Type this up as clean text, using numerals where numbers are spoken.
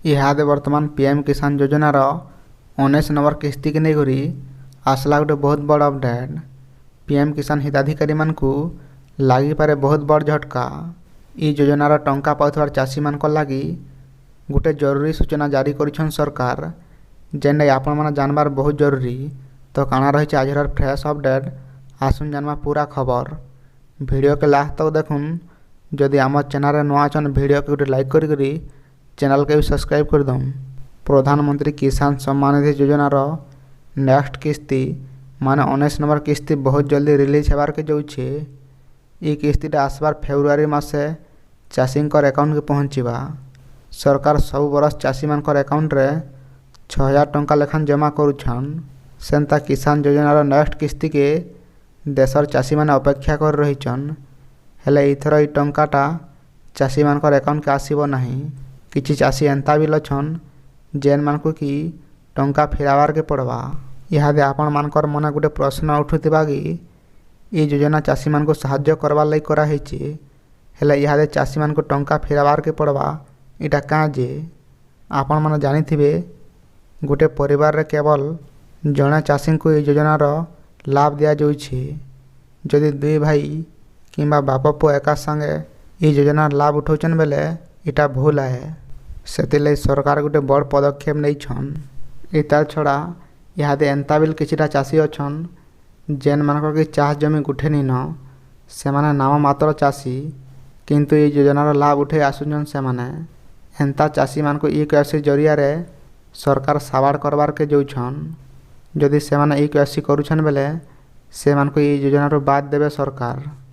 इहादे वर्तमान पीएम किसान योजनार 19 नंबर किस्ती के नहीं आसला गोटे बहुत बड़ अपडेट। पीएम किसान हिताधिकारी मानकु लगी पारे बहुत बड़ झटका। ई योजनार टंका पाउथवार चाषी मान लगी गोटे जरूरी सूचना जारी करिछन सरकार, जेने आपण माने जानबार बहुत जरूरी। तो काना रही आज फ्रेश अपडेट, आसुन जानवा पूरा खबर। वीडियो के लास्ट तक देखुन। जदि आम चैनल नुआ अछन वीडियो के गोटे लाइक करी चैनल के भी सब्सक्राइब कर दम। प्रधानमंत्री किसान सम्मान निधि योजनार नेक्स्ट किस्ती माने 19 नंबर किस्ती बहुत जल्दी रिलीज होबार के जाउछे। ई किस्तीटा आसबार फेब्रुआरी मासे चाषी अकाउंट के पहुँचवा। सरकार सब बरस चाषी मानकर अकाउंट रे 6000 टंका लेखान जमा करुछन। सेंता किसान योजनार नेक्स्ट किस्ती के देशर चाषी माने अपेक्षा कर रहीछन। हेले इथर ई टंकाटा चाषी मानकर अकाउंट के आसीबो नाही। किछि चाषी एंता भी लछन जेन मानकु कि टंका फेरावार के पड़वा। इहादे आपण मानकर मने गोटे प्रश्न उठुथिबा कि ई योजना चाषी मानकु सहाय्य करवार लई करा हेछि, हेले इहादे चाषी मानकु टंका फेरावार के पड़वा इटा कां जे आपण माने जानिथिबे। गोटे परिवार रे केवल जणे चाषी को ई योजनार लाभ दिया जाउछि। जदि दुई भाई किंबा बाप पुओ एका संगे ई योजनार लाभ उठाउछन बेले इटा भूल है। सेतिले सरकार गोटे बड़ पदक्षेप नैछन। इतार छड़ा इहादे एंता बिल किछिटा चाषी अछन जेन मानकर कि चाष जमी गुठे निन, सेमाने नाम मात्र चाषी किंतु ई योजनार लाभ उठे आसुछन। सेमाने एंता चाषी मानको ई केसी जरिया रे सरकार साबाड़ करबार के जाउछन। जदि सेमाने ई केसी करूछन बेले से मानको ई योजनार बाद देबे सरकार।